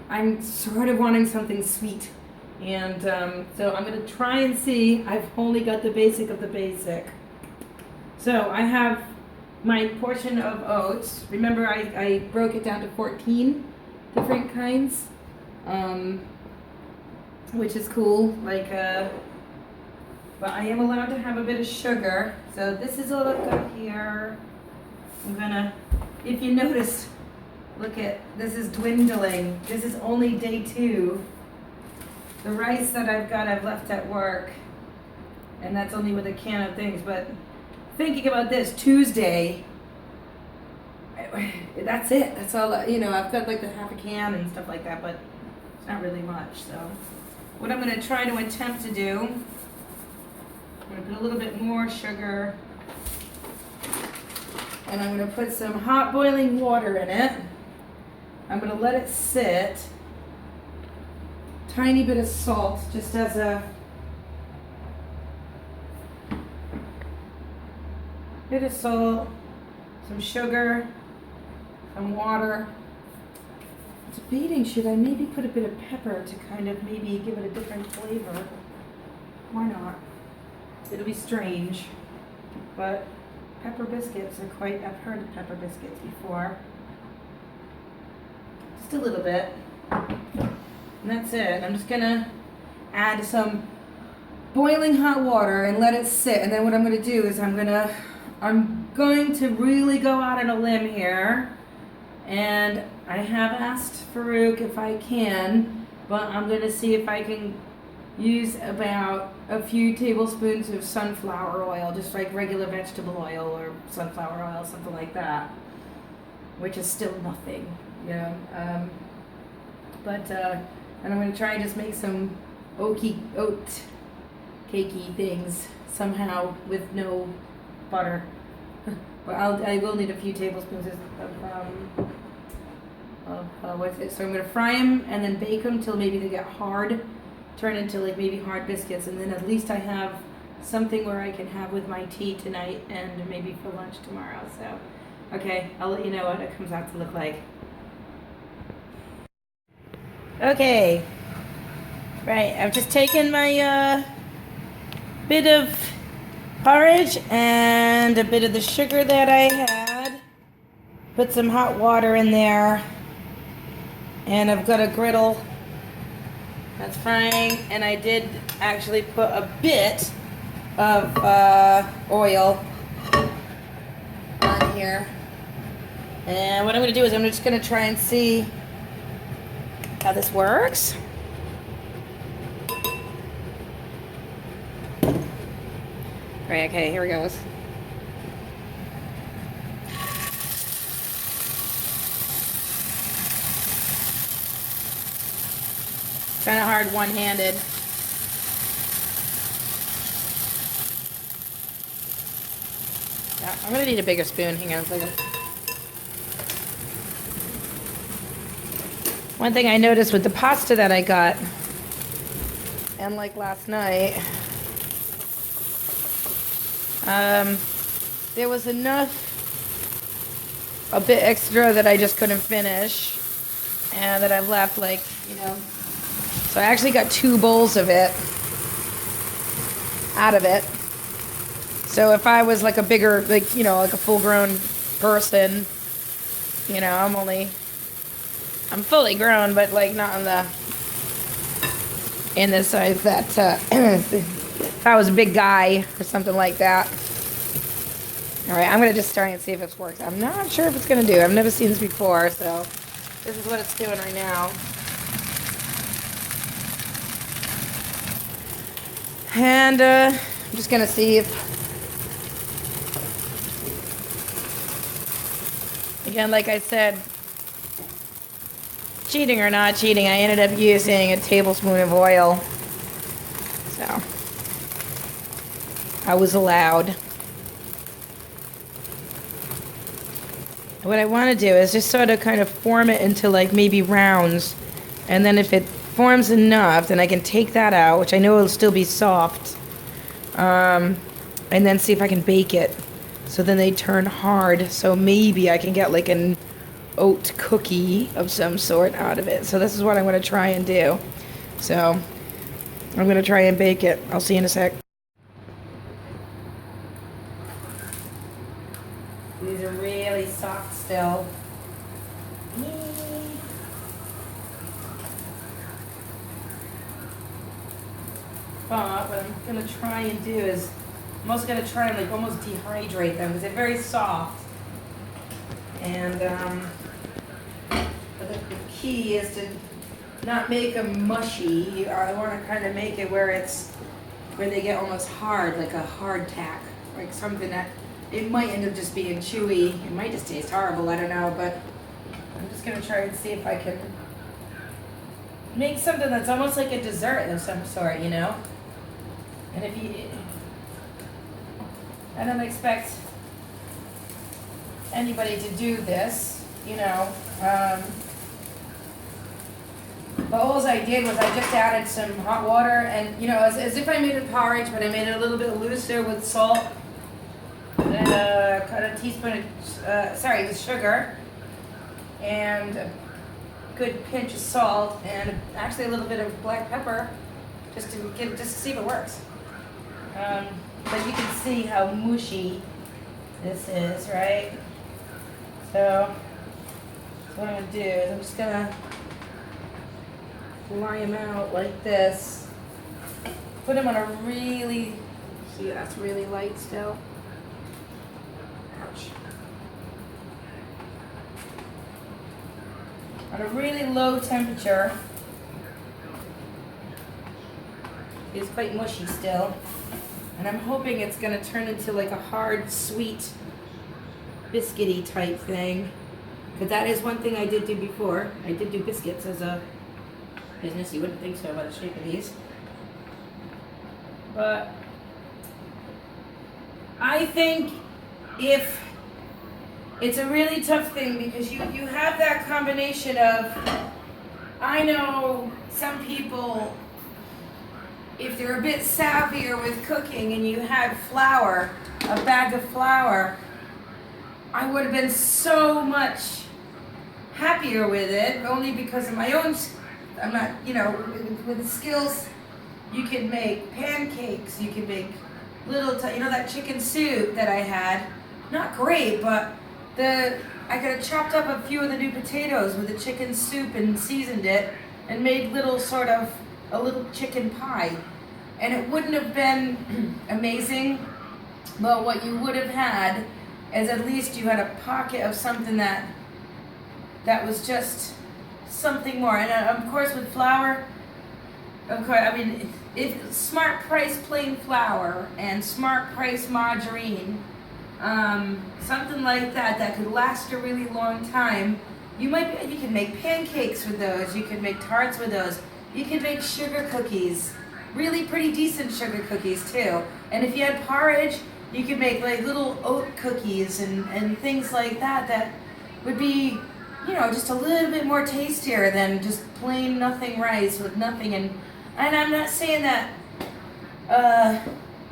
I'm sort of wanting something sweet. And so I'm going to try and see. I've only got the basic of the basic. So I have my portion of oats. Remember, I broke it down to 14 different kinds, which is cool. But I am allowed to have a bit of sugar. So this is all I've got here. I'm gonna, if you notice, look at, this is dwindling. This is only day 2. The rice that I've got, I've left at work. And that's only with a can of things. But thinking about this, Tuesday, that's it. That's all, I've got like the half a can and stuff like that, but it's not really much. So what I'm gonna try to attempt to do, I'm gonna put a little bit more sugar, and I'm gonna put some hot boiling water in it. I'm gonna let it sit. Tiny bit of salt, just as a bit of salt, some sugar, some water. Debating, should I maybe put a bit of pepper to kind of maybe give it a different flavor? Why not? It'll be strange, but pepper biscuits are quite, I've heard of pepper biscuits before. Just a little bit. And that's it. I'm just gonna add some boiling hot water and let it sit. And then what I'm gonna do is I'm going to really go out on a limb here. And I have asked Farouk if I can, but I'm gonna see if I can use about a few tablespoons of sunflower oil, just like regular vegetable oil or sunflower oil, something like that, which is still nothing, and I'm gonna try and just make some oat cakey things somehow with no butter. But I will need a few tablespoons of what's it? So I'm gonna fry them and then bake them till maybe they get hard, turn into like maybe hard biscuits, and then at least I have something where I can have with my tea tonight and maybe for lunch tomorrow. So, okay, I'll let you know what it comes out to look like. Okay, right, I've just taken my bit of porridge and a bit of the sugar that I had, put some hot water in there, and I've got a griddle that's frying, and I did actually put a bit of oil on here. And what I'm going to do is I'm just going to try and see how this works. Right, okay, here it goes. Kind of hard one-handed. Yeah, I'm gonna need a bigger spoon. Hang on a second. One thing I noticed with the pasta that I got, and like last night, there was enough, a bit extra that I just couldn't finish, and that I've left, so I actually got 2 bowls of it, out of it. So if I was like a bigger, like a full-grown person, I'm fully grown, but like not in the size that, if I was a big guy or something like that. All right, I'm gonna just try and see if this works. I'm not sure if it's gonna do. I've never seen this before, so this is what it's doing right now. And I'm just gonna see if, again, like I said, cheating or not cheating, I ended up using a tablespoon of oil. So I was allowed. What I want to do is just sort of kind of form it into like maybe rounds, and then if it forms enough, then I can take that out, which I know will still be soft, and then see if I can bake it so then they turn hard, so maybe I can get like an oat cookie of some sort out of it. So this is what I'm going to try and do. So I'm going to try and bake it. I'll see you in a sec. These are really soft still. But what I'm going to try and do is, I'm also going to try and like almost dehydrate them because they're very soft. And but the key is to not make them mushy. I want to kind of make it where they get almost hard, like a hard tack, like something that it might end up just being chewy. It might just taste horrible, I don't know, but I'm just going to try and see if I can make something that's almost like a dessert of some sort, you know? And if you, I don't expect anybody to do this, you know. But all I did was I just added some hot water and, you know, as if I made a porridge, but I made it a little bit looser with salt and cut a teaspoon of, with sugar and a good pinch of salt and actually a little bit of black pepper just to see if it works. But you can see how mushy this is, right? So what I'm gonna do is I'm just gonna lie them out like this. Put them on a really, see that's really light still. Ouch. On a really low temperature. It's quite mushy still. And I'm hoping it's gonna turn into like a hard, sweet, biscuity type thing. Because that is one thing I did do before. I did do biscuits as a business. You wouldn't think so by the shape of these. But I think if it's a really tough thing because you have that combination of, I know some people, if they're a bit savvier with cooking and you had flour, a bag of flour, I would have been so much happier with it, only because of my own, I'm not, you know, with the skills, you can make pancakes, you can make little, you know, that chicken soup that I had, not great, but I could have chopped up a few of the new potatoes with the chicken soup and seasoned it and made little sort of a little chicken pie. And it wouldn't have been amazing, but what you would have had is at least you had a pocket of something that was just something more. And of course with flour, of course, I mean, if smart price plain flour and smart price margarine, something like that could last a really long time. You can make pancakes with those, you can make tarts with those, you can make sugar cookies, really pretty decent sugar cookies too. And if you had porridge, you could make like little oat cookies and things like that would be, you know, just a little bit more tastier than just plain nothing rice with nothing. And I'm not saying that,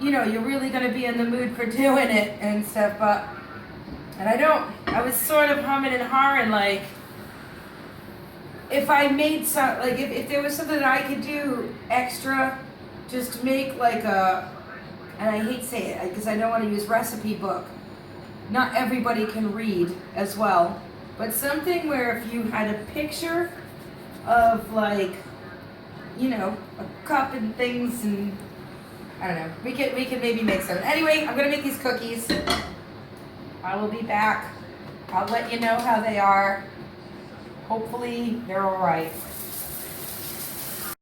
you know, you're really going to be in the mood for doing it and stuff, but, and I was sort of humming and hawing, like, if I made some, like, if there was something that I could do extra, just make like and I hate to say it because I don't want to use recipe book. Not everybody can read as well, but something where if you had a picture of like, you know, a cup and things and I don't know. We could maybe make some. Anyway, I'm gonna make these cookies. I will be back. I'll let you know how they are. Hopefully they're all right.